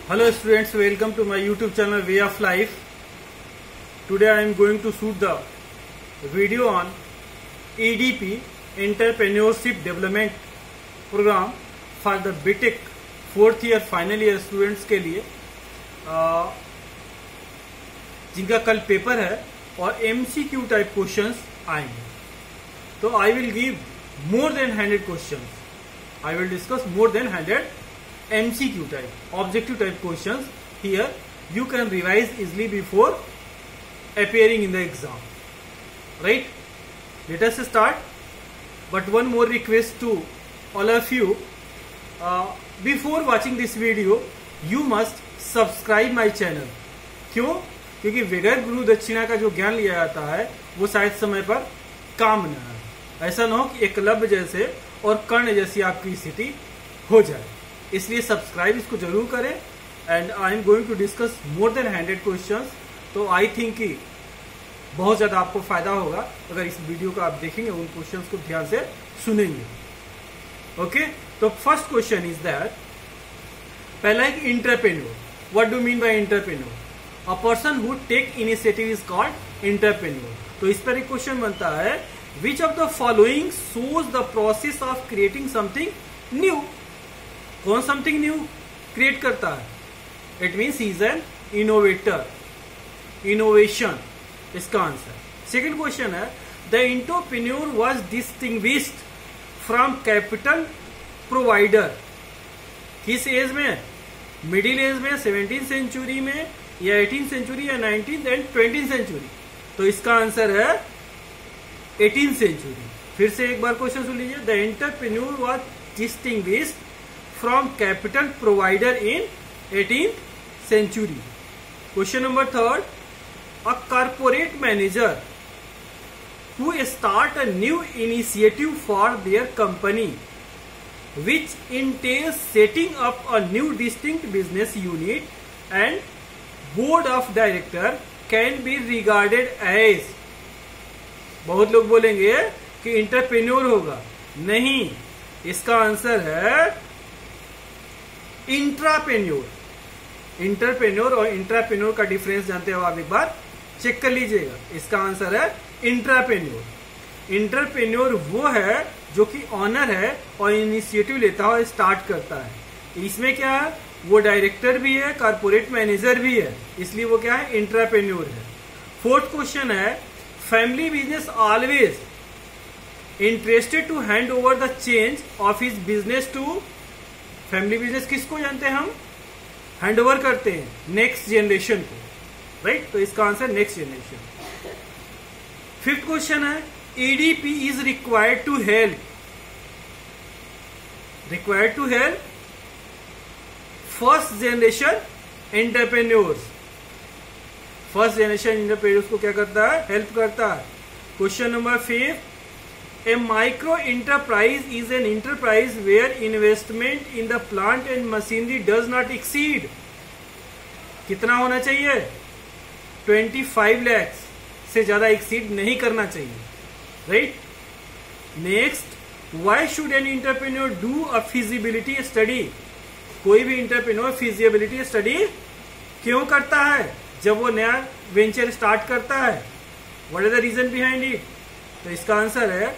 Hello students, welcome to my YouTube channel Way of Life. Today I am going to shoot the video on EDP Entrepreneurship Development Program for the BTech 4th year final year students के लिए जिनका कल paper है और MCQ type questions आएंगे. तो I will give more than 100 questions. I will discuss more than 100 MCQ type, objective type questions. Here you can revise easily before appearing in the exam. Right? Let us start. But one more request to all of you. Before watching this video, you must subscribe my channel. क्यों? क्योंकि बगैर गुरु दक्षिणा का जो ज्ञान लिया जाता है वो शायद समय पर काम न आए. ऐसा न हो कि एकलव्य जैसे और कर्ण जैसी आपकी स्थिति हो जाए. इसलिए सब्सक्राइब इसको जरूर करें. And I am going to discuss more than 100 questions. तो आई थिंक कि बहुत ज्यादा आपको फायदा होगा अगर इस वीडियो को आप देखेंगे, उन क्वेश्चंस को ध्यान से सुनेंगे. ओके, तो फर्स्ट क्वेश्चन इज दैट, पहला एक entrepreneur. What do mean by entrepreneur? A person who take initiative is called entrepreneur. तो इस पर एक क्वेश्चन बनता है, which of the following shows the process of creating something new. कौन समथिंग न्यू क्रिएट करता है? It means he is an innovator. Innovation इसका आंसर. सेकेंड क्वेश्चन है, the entrepreneur was distinguished from capital provider. किस age में? Middle age में, 17th century में, या 18th सेंचुरी, या 19th एंड 20th सेंचुरी. तो इसका आंसर है 18th सेंचुरी. फिर से एक बार क्वेश्चन सुन लीजिए. The entrepreneur was distinguished from capital provider in 18th century. Question number 3, a corporate manager who start a new initiative for their company which entails setting up a new distinct business unit and board of director can be regarded as. बहुत लोग बोलेंगे कि entrepreneur होगा. नहीं, इसका answer है intrapreneur. Entrepreneur और intrapreneur का डिफरेंस जानते हो आप, एक बार चेक कर लीजिएगा. इसका आंसर है इंट्राप्रेन्योर. इंटरप्रेन्योर वो है जो कि ऑनर है और इनिशिएटिव लेता है, स्टार्ट करता है. इसमें क्या है, वो डायरेक्टर भी है, कॉर्पोरेट मैनेजर भी है, इसलिए वो क्या है, इंट्राप्रेन्योर है. फोर्थ क्वेश्चन है, family business always interested to hand over the change of his business to. Family business किसको जानते हैं हम? हैंड ओवर करते हैं नेक्स्ट जनरेशन को. राइट? तो इसका answer next generation. Fifth question है, EDP is required to help. Required to help first generation entrepreneurs. First generation entrepreneurs को क्या करता है? हेल्प करता है. Question number 5, A micro enterprise is an enterprise where investment in the plant and machinery does not exceed. कितना होना चाहिए? 25 lakhs से ज्यादा एक्सीड नहीं करना चाहिए. Right? Next, why should an entrepreneur do a feasibility study? कोई भी इंटरप्रेन्योर फिजिबिलिटी स्टडी क्यों करता है जब वो नया वेंचर स्टार्ट करता है? What is the reason behind it? तो इसका आंसर है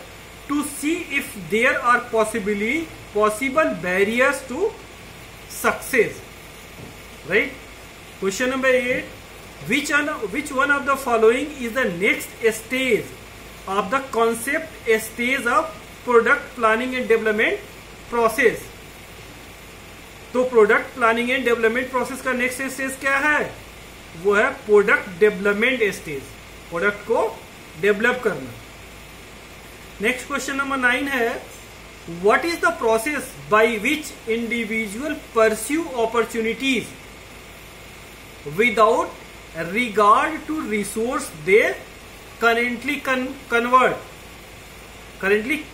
to see if there are possible barriers to success. Right? Question number 8, which one of the following is the next stage of the concept stage of product planning and development process? तो product planning and development process का next stage क्या है? वो है product development stage. Product को develop करना. Next question number 9 है, what is the process by which individual pursue opportunities without regard to resource they currently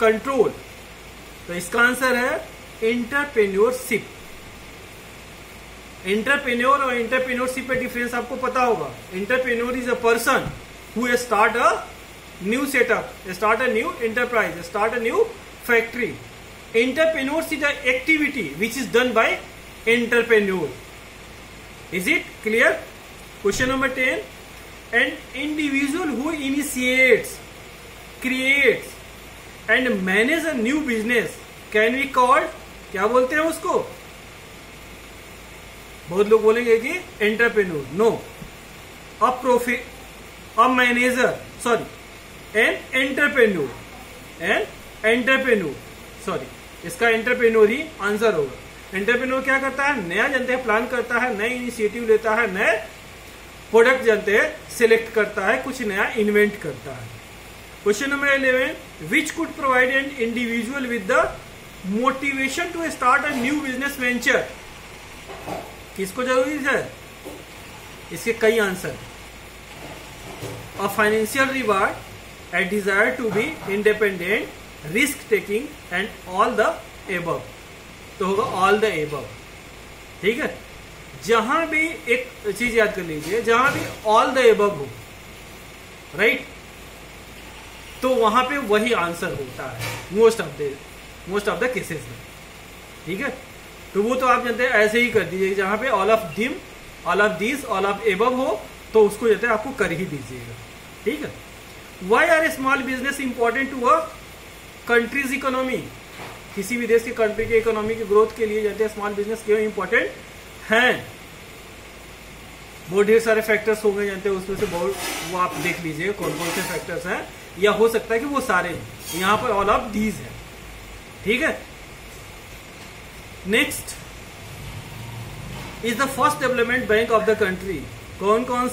control. तो इसका आंसर है एंटरप्रेन्योरशिप. एंटरप्रेन्योर और एंटरप्रेन्योरशिप पे डिफरेंस आपको पता होगा. Entrepreneur is a person who start a new setup, start a new enterprise, start a new factory. Entrepreneurs is an activity which is done by entrepreneur. Is it clear? Question number 10. An individual who initiates, creates and manage a new business can be called, क्या बोलते हैं उसको? बहुत लोग बोलेंगे कि entrepreneur. No, a manager, sorry, an entrepreneur, sorry, इसका entrepreneur ही आंसर होगा. एंटरप्रेन्योर क्या करता है? नया जनते प्लान करता है, नए इनिशिएटिव लेता है, नए प्रोडक्ट जनते सिलेक्ट करता है, कुछ नया इन्वेंट करता है. Question number 11. Which could provide an individual with the motivation to start a new business venture. किसको जरूरी है? इसके कई answer. A financial reward, a desire to be independent, risk taking and all the above. तो होगा all the above. ठीक है. जहां भी एक चीज याद कर लीजिए, जहां भी all the above हो, राइट, तो वहां पे वही आंसर होता है मोस्ट ऑफ द केसेस में. ठीक है. तो वो तो आप जानते हैं, ऐसे ही कर दीजिए. जहां पे all of them, all of this, all of above हो, तो उसको जानते हैं आपको कर ही दीजिएगा. ठीक है. Why are small business important to a country's economy? किसी भी देश के कंट्री के इकोनॉमी की ग्रोथ के लिए जानते हैं स्मॉल बिजनेस क्यों इंपॉर्टेंट हैं? बहुत ढेर सारे फैक्टर्स होंगे जानते हैं, उसमें से बहुत वो आप देख लीजिए कौन कौन से फैक्टर्स हैं, या हो सकता है कि वो सारे हैं. यहां पर ऑल ऑफ दीज है. ठीक है. Next is the first development bank of the country. कौन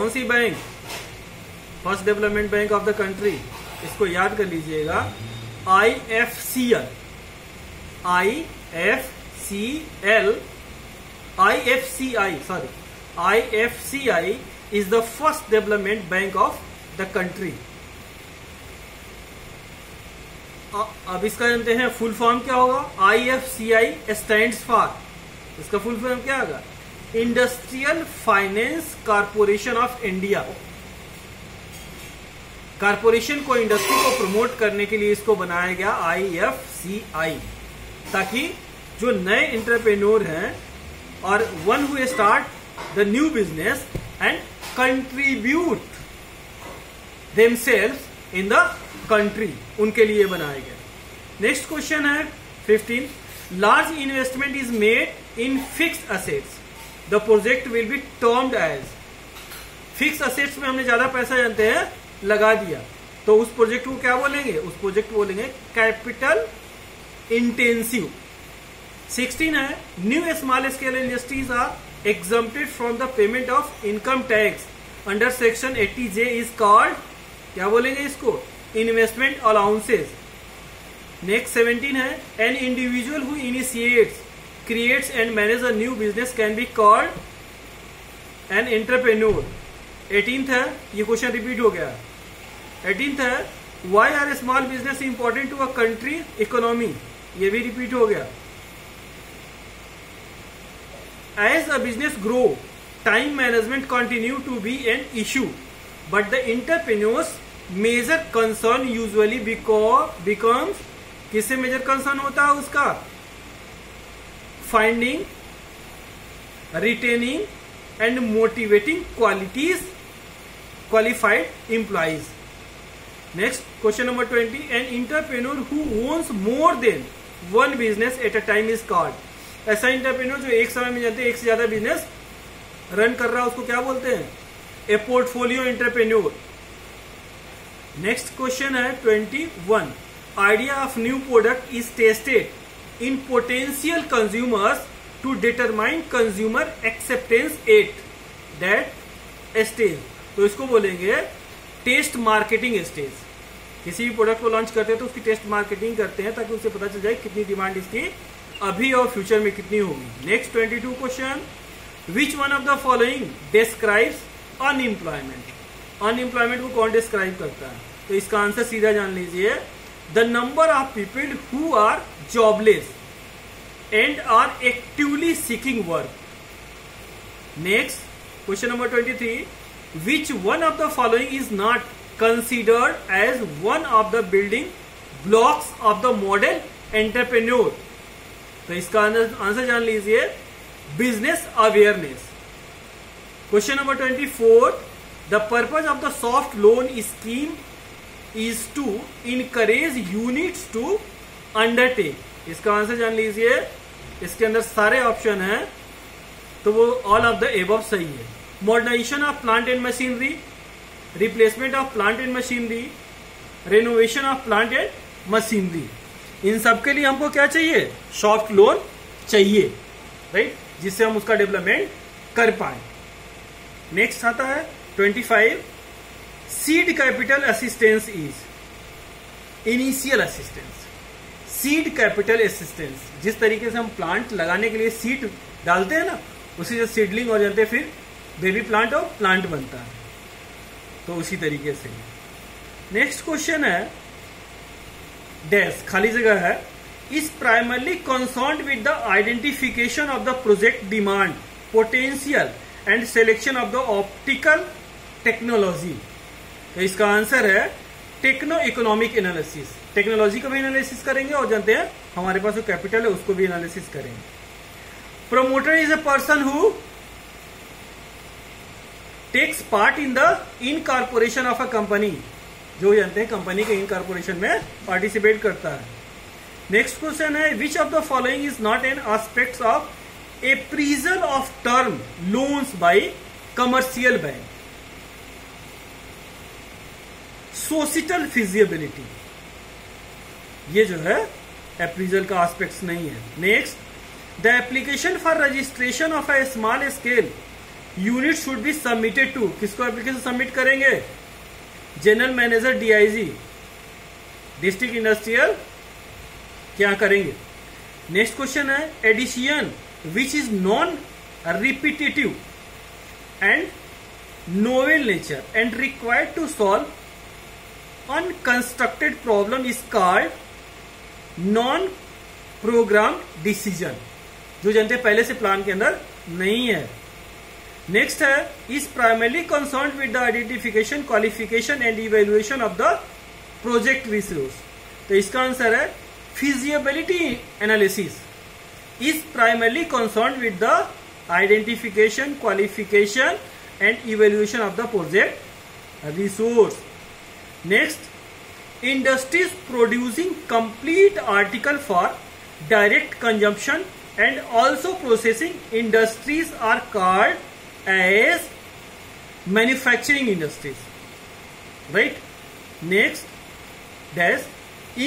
सी bank? First development bank of the country. इसको याद कर लीजिएगा, IFCL. IFCI is the first development bank of the country. अब इसका जानते हैं फुल फॉर्म क्या होगा. IFCI stands for, इसका फुल फॉर्म क्या होगा? Industrial finance corporation of India. Corporation को, इंडस्ट्री को प्रमोट करने के लिए इसको बनाया गया IFCI, ताकि जो नए एंटरप्रेन्योर हैं और one who start the new business and contribute themselves in the country, उनके लिए बनाया गया. नेक्स्ट क्वेश्चन है 15. Large investment is made in fixed assets. The project will be termed as. Fixed assets में हमने ज्यादा पैसा जानते हैं लगा दिया, तो उस प्रोजेक्ट को क्या बोलेंगे? उस प्रोजेक्ट को बोलेंगे कैपिटल इंटेंसिव. 16 है. New small scale industries are exempted from the payment of income tax under section 80J is called, क्या बोलेंगे इसको? Investment allowances. नेक्स्ट 17 है. An individual who initiates, creates and manage a new business can be called an entrepreneur. 18th है. ये question repeat हो गया. 18th है. Why are small business important to a country economy. ये भी repeat हो गया. As a business grow, time management continue to be an issue, but the entrepreneurs major concern usually becomes, किससे major concern होता है उसका? Finding, retaining and motivating qualified employees. Next, question number 20. An entrepreneur who owns more than one business at a time is called. ऐसा entrepreneur जो एक समय में जानते हैं एक से ज्यादा बिजनेस रन कर रहा है, उसको क्या बोलते हैं? A portfolio entrepreneur. Next question है 21. Idea of new product is tested in potential consumers to determine consumer acceptance at that stage. तो इसको बोलेंगे टेस्ट मार्केटिंग स्टेज. किसी भी प्रोडक्ट को लॉन्च करते हैं तो उसकी टेस्ट मार्केटिंग करते हैं, ताकि उससे पता चल जाए कितनी डिमांड इसकी अभी और फ्यूचर में कितनी होगी. Next 22 question. Which one of the following describes unemployment. Unemployment को कौन डिस्क्राइब करता है? तो इसका आंसर सीधा जान लीजिए, the number of people who are jobless and are actively seeking work. Next question number 23. Which one of the following is not considered as one of the building blocks of the model entrepreneur? तो इसका answer जान लीजिए, business awareness. Question number 24, the purpose of the soft loan scheme is to encourage units to undertake. इसका answer जान लीजिए, इसके अंदर सारे ऑप्शन हैं, तो वो ऑल ऑफ द एबव सही है। Modernisation of plant and machinery, replacement of plant and machinery, renovation of plant and machinery, इन सब के लिए हमको क्या चाहिए? सॉफ्ट लोन चाहिए, राइट, जिससे हम उसका डेवलपमेंट कर पाए। नेक्स्ट आता है 25, seed capital assistance is initial assistance. Seed capital assistance, जिस तरीके से हम प्लांट लगाने के लिए सीड डालते हैं ना, उसी से सीडलिंग हो जाते हैं, फिर बेबी प्लांट और प्लांट बनता है, तो उसी तरीके से। नेक्स्ट क्वेश्चन है डैश, खाली जगह है, is primarily concerned with the identification of the project demand, potential and selection of the optical technology. तो इसका आंसर है टेक्नो इकोनॉमिक एनालिसिस। टेक्नोलॉजी का भी एनालिसिस करेंगे और जानते हैं हमारे पास जो कैपिटल है उसको भी एनालिसिस करेंगे। Promoter is a person who takes part in the incorporation of a company, जो जानते हैं कंपनी के इनकॉर्पोरेशन में पार्टिसिपेट करता है। नेक्स्ट क्वेश्चन है, which of the following is not an aspect of appraisal of term loans by commercial bank? Societal feasibility, ये जो है एप्रीजल का एस्पेक्ट नहीं है। Next, the application for registration of a small scale unit should be submitted to, किसको application submit करेंगे? General manager DIG, district industrial क्या करेंगे? नेक्स्ट क्वेश्चन है, a decision which is non repetitive and novel nature and required to solve unconstructed problem is called non programme decision, जो जानते हैं पहले से प्लान के अंदर नहीं है। नेक्स्ट है, is primarily concerned with the identification, qualification and evaluation of the project resource. तो इसका आंसर है feasibility analysis is primarily concerned with the identification, qualification and evaluation of the project resource. Next, industries producing complete article for direct consumption and also processing industries are called as manufacturing industries, right? Next, dash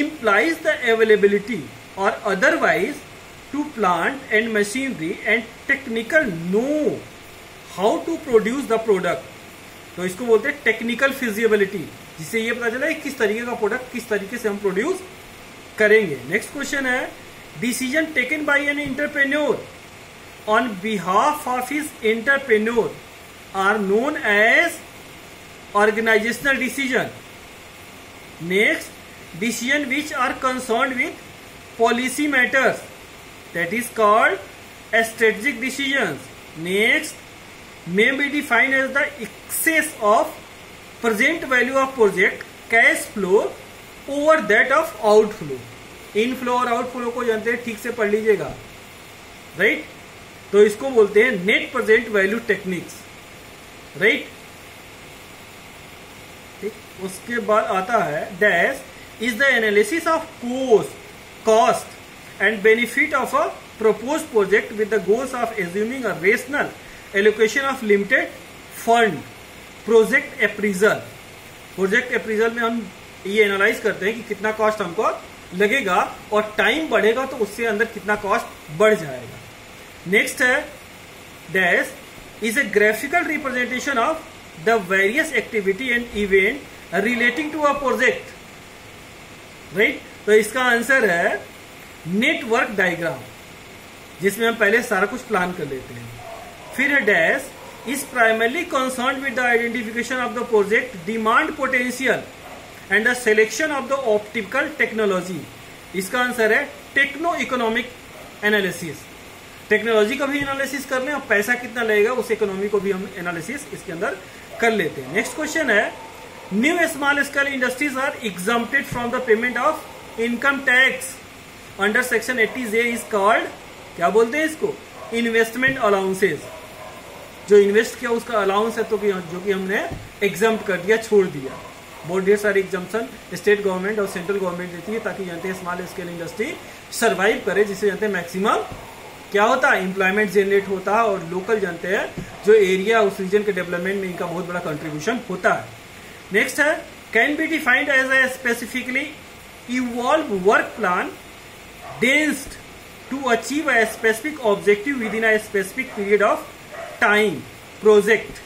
implies the availability or otherwise to plant and machinery and technical know how to produce the product. तो इसको बोलते हैं technical feasibility, जिससे ये पता चला है किस तरीके का प्रोडक्ट किस तरीके से हम प्रोड्यूस करेंगे। नेक्स्ट क्वेश्चन है, decision taken by an entrepreneur on behalf of his entrepreneur are known as organisational decision. Next, decision which are concerned with policy matters, that is called strategic decisions. Next, may be defined as the excess of present value of project cash flow over that of outflow. Inflow और outflow को जानते हैं, ठीक से पढ़ लीजिएगा, right? तो इसको बोलते हैं net present value techniques, right? ठीक, उसके बाद आता है dash is the analysis of cost and benefit of a propose project with the goals of assuming a rational allocation of limited fund. Project appraisal, project appraisal में हम ये analyse करते हैं कि कितना कॉस्ट हमको लगेगा और टाइम बढ़ेगा तो उससे अंदर कितना कॉस्ट बढ़ जाएगा। नेक्स्ट है dash is a graphical representation of the various activity and event relating to a project, right? तो इसका आंसर है नेटवर्क डायग्राम, जिसमें हम पहले सारा कुछ प्लान कर लेते हैं। फिर है dash is primarily concerned with the identification of the project demand potential and the selection of the optical technology. इसका आंसर है टेक्नो इकोनॉमिक एनालिसिस। टेक्नोलॉजी का भी एनालिसिस कर लें और पैसा कितना लगेगा उस इकोनॉमी को भी हम एनालिसिस इसके अंदर कर लेते हैं। नेक्स्ट क्वेश्चन है, new small scale industries are exempted from the payment of income tax under section 80J is called, क्या बोलते हैं इसको? Investment allowances. जो इन्वेस्ट किया उसका अलाउंस है तो जो कि हमने एग्जम्प्ट कर दिया, छोड़ दिया। बहुत ढेर सारी एग्जाम्पशन स्टेट गवर्नमेंट और सेंट्रल गवर्नमेंट देती है ताकि जानते हैं स्मॉल स्केल इंडस्ट्री सर्वाइव करे, जिससे जानते हैं मैक्सिमम क्या होता है, एम्प्लॉयमेंट जनरेट होता है और लोकल जानते हैं जो एरिया उस रीजन के डेवलपमेंट में इनका बहुत बड़ा कंट्रीब्यूशन होता है। नेक्स्ट है can be defined as a specifically evolve work plan dense to achieve a specific objective within a specific period of time project.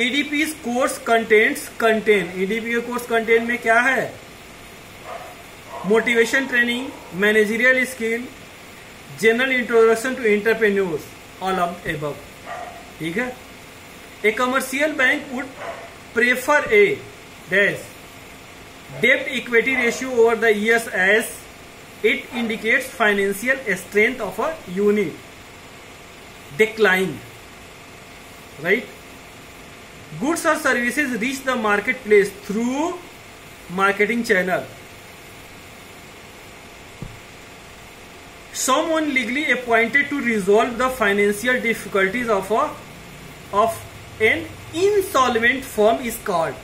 EDP's course contents contain, EDP के course content में क्या है, motivation training, managerial skill, general introduction to entrepreneurs, all of above. ठीक है। A commercial bank would prefer a dash डेब्ट equity ratio over the years as it indicates financial strength of a unit decline, right? Goods or services reach the marketplace through marketing channel. Someone legally appointed to resolve the financial difficulties of an insolvent firm is called.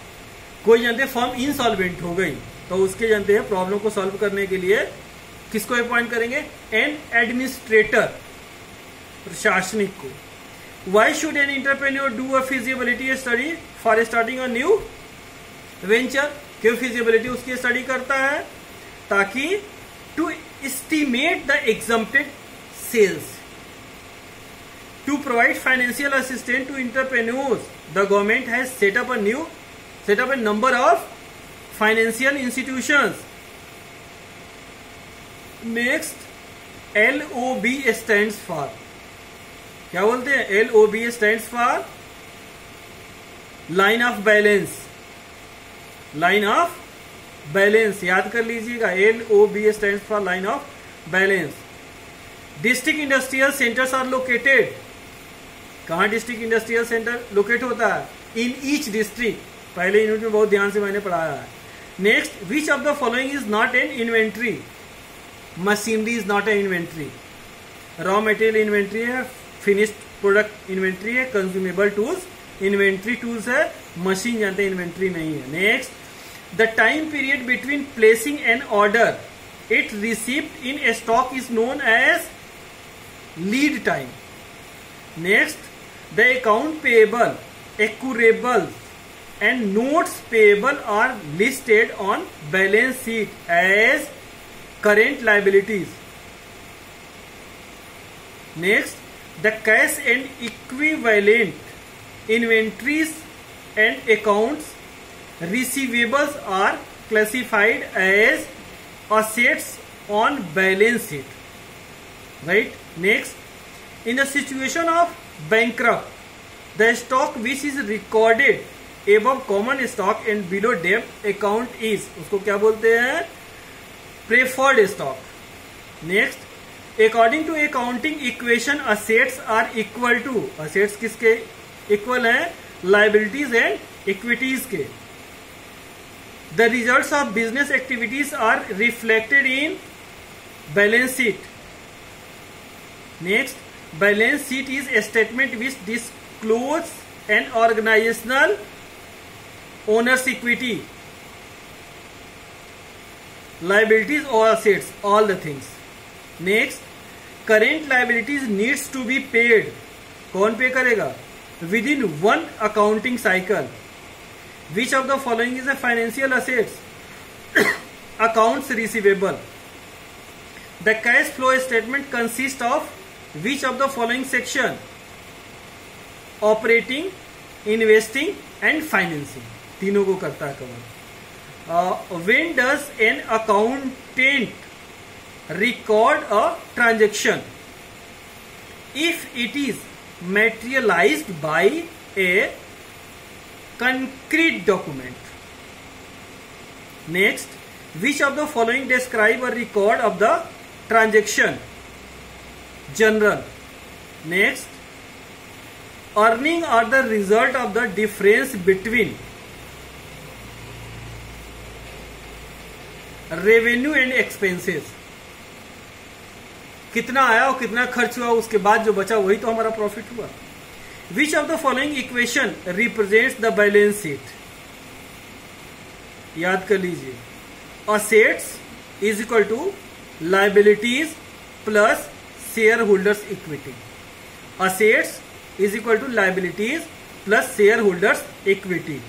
कोई जानते हैं firm insolvent हो गई तो उसके जानते हैं problem को सॉल्व करने के लिए किसको अपॉइंट करेंगे, एन एडमिनिस्ट्रेटर, प्रशासनिक को। Why should an entrepreneur do a feasibility study for starting a new venture, क्यों फिजिबिलिटी उसकी स्टडी करता है, ताकि to estimate the exempted sales, to provide financial assistance to entrepreneurs. The government has set up a number of financial institutions. Next LOB stands for, क्या बोलते हैं, LOB stands for line of balance, line of balance याद कर लीजिएगा, LOB stands for line of balance. District industrial centers are located, कहां district industrial center locate होता है, in each district, पहले यूनिट में बहुत ध्यान से मैंने पढ़ाया है। Next, which of the following is not an inventory, machinery is not a inventory, raw material inventory है, फिनिश्ड प्रोडक्ट इन्वेंट्री है, कंज्यूमेबल टूल्स इन्वेंट्री टूल्स है, मशीन जानते हैं इन्वेंट्री नहीं है। Next, the time period between placing an order it received in a stock is known as lead time. Next, the account payable, accruable and notes payable are listed on balance sheet as current liabilities. Next, the cash and equivalent inventories and accounts receivables are classified as assets on balance sheet, right? Next, in the situation of bankrupt, the stock which is recorded above common stock and below debt account is, उसको क्या बोलते हैं, preferred stock. Next, according to accounting equation assets are equal to, assets किसके equal हैं, liabilities and equities के। The results of business activities are reflected in balance sheet. Next, balance sheet is a statement which disclose an organisational owners equity, liabilities or assets, all the things. Next, current liabilities needs to be paid, कौन पे करेगा, within one accounting cycle. Which of the following is a financial assets? Accounts receivable. The cash flow statement consists of which of the following section? Operating, investing and financing, तीनों को करता है cover. When does an accountant record a transaction? If it is materialized by a concrete document. Next, which of the following describe a record of the transaction? General. Next, earning are the result of the difference between revenue and expenses, कितना आया और कितना खर्च हुआ, उसके बाद जो बचा वही तो हमारा प्रॉफिट हुआ। Which of the following equation represents the balance sheet? याद कर लीजिए, assets is equal to liabilities plus share holders equity. Assets is equal to liabilities plus share holders equity.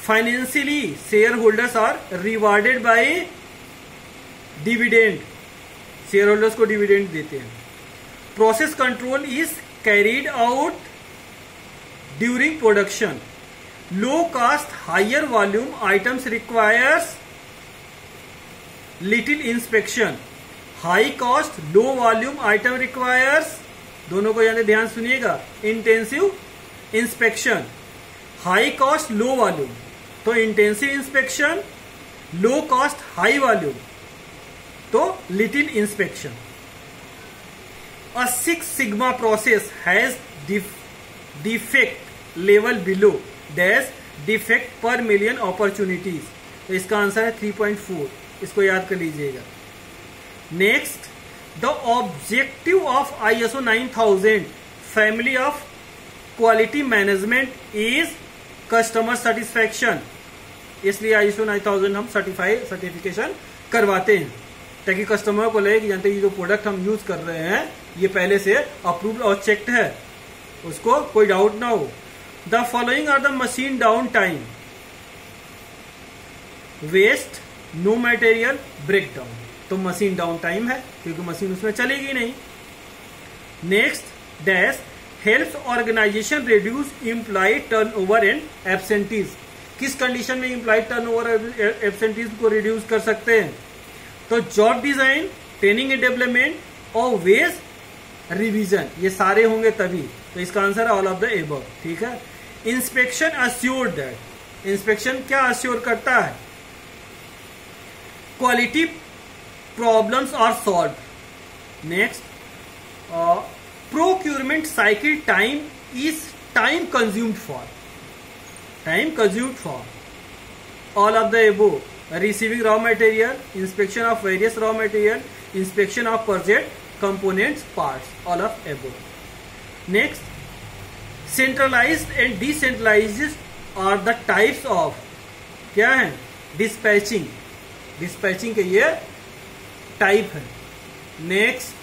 Financially share holders are rewarded by dividend, share holders को dividend देते हैं. Process control is carried out during production. Low cost higher volume items requires little inspection. High cost low volume item requires, दोनों को यानी ध्यान सुनिएगा, intensive inspection. High cost low volume तो intensive inspection, low cost high volume तो little inspection. A 6 sigma process has defect level below dash defect per million opportunities. तो इसका answer है 3.4. इसको याद कर लीजिएगा. Next, the objective of ISO 9000 family of quality management is customer satisfaction. इसलिए ISO 9000 हम सर्टिफिकेशन करवाते हैं ताकि कस्टमर को लगे कि जानते ये जो प्रोडक्ट हम यूज कर रहे हैं ये पहले से अप्रूव्ड और चेक्ड है, उसको कोई डाउट ना हो. The following are the machine down time. Waste, no material, break down. तो मशीन डाउन टाइम है क्योंकि मशीन उसमें चलेगी नहीं. Next, dash helps organisation reduce employ turnover and absentees. किस कंडीशन में एम्प्लॉय टर्नओवर एब्सेंटीज को रिड्यूस कर सकते हैं? तो job design, training and development और वेज रिवीजन, ये सारे होंगे तभी. तो इसका answer all of the above. ठीक है. Inspection assured that. इंस्पेक्शन क्या अस्योर करता है? Quality problems are solve. Next, procurement cycle time is time consumed for all of the above. Receiving raw material, inspection of various raw material, inspection of project components parts, all of above. Next, centralized and decentralized are the types of, क्या है? Dispatching. Dispatching के ये type है. Next,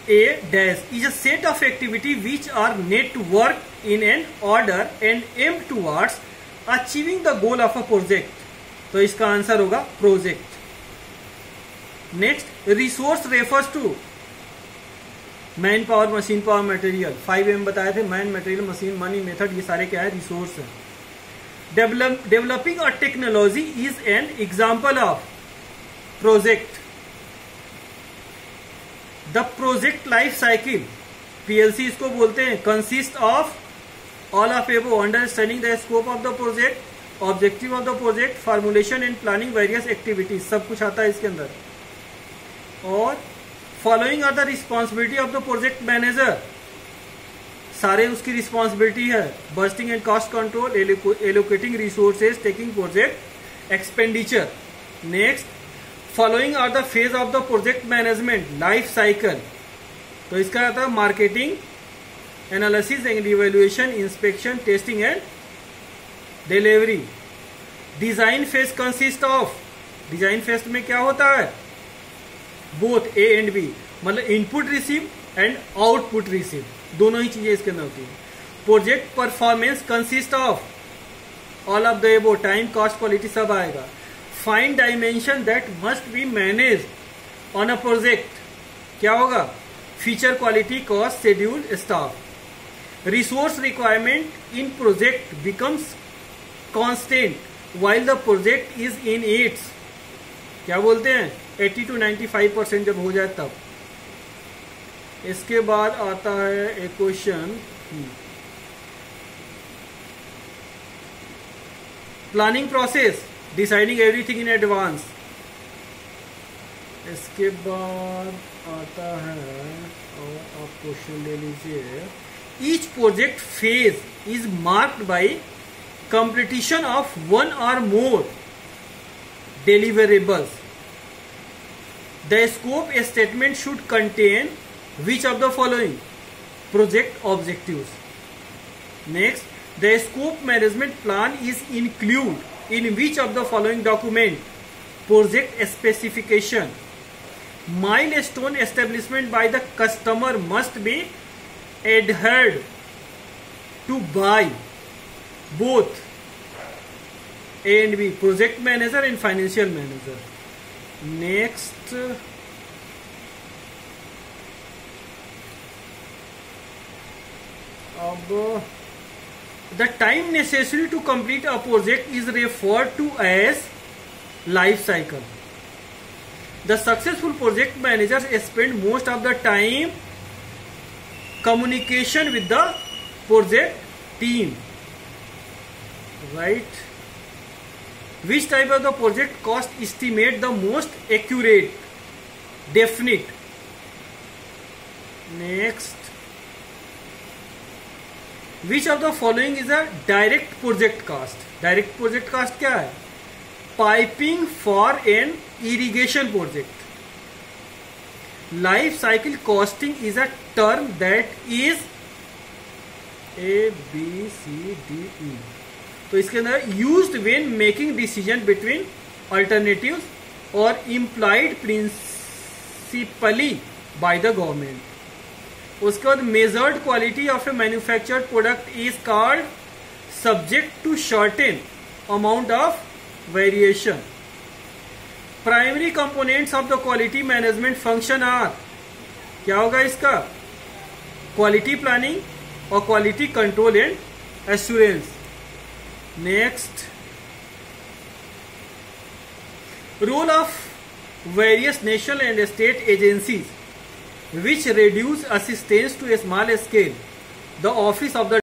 A dash is a set of activity which are networked in an order and aimed towards achieving the goal of a project. तो इसका आंसर होगा project. Next, resource refers to man power, machine power, material. 5M बताए थे. Man, material, machine, money, method, ये सारे क्या है? रिसोर्स है. Developing a technology is an example of project. The project life cycle, PLC इसको बोलते हैं, consist of all of above. Understanding the scope of the project, objective of the project, formulation and planning various activities, सब कुछ आता है इसके अंदर. और following are the responsibility of the project manager, सारे उसकी रिस्पॉन्सिबिलिटी है. Budgeting and cost control, allocating resources, taking project expenditure. Next, following are the phase of the project management life cycle. तो इसका आता है marketing, analysis and evaluation, inspection, testing and delivery. Design phase consist of, design phase में क्या होता है? Both A and B, मतलब input receive and output receive, दोनों ही चीजें इसके अंदर होती है. Project performance consist of all of the एबो, टाइम, कॉस्ट, क्वालिटी सब आएगा. Find dimension that must be manage on a project, क्या होगा? Feature, quality, cost, schedule, staff. Resource requirement in project becomes constant while the project is in its, क्या बोलते हैं? 80 to 95% जब हो जाए तब. इसके बाद आता है एक question, planning process, deciding everything in advance. इसके बाद आता है, और आप क्वेश्चन ले लीजिए, each project phase is marked by completion of one और मोर deliverables. The scope statement should contain Which of the following? Project objectives. Next, the scope management plan is included in which of the following document? Project specification. Milestone establishment by the customer must be adhered to by both A and B, project manager and financial manager. Next, the time necessary to complete a project is referred to as life cycle. The successful project managers spend most of the time communication with the project team. Right? Which type of the project cost estimate the most accurate, definite? Next, which of the following is a direct project cost? Direct project cost क्या है? Piping for an irrigation project. Life cycle costing is a term that is A, B, C, D, E. तो इसके अंदर used when making decision between alternatives और implied principally by the government. उसके बाद measured quality of a manufactured product is called subject to certain amount of variation. Primary components of the quality management function are, क्या होगा इसका? Quality planning और quality control and assurance. Next, role of various national and state agencies which reduce assistance to a small scale. The office of the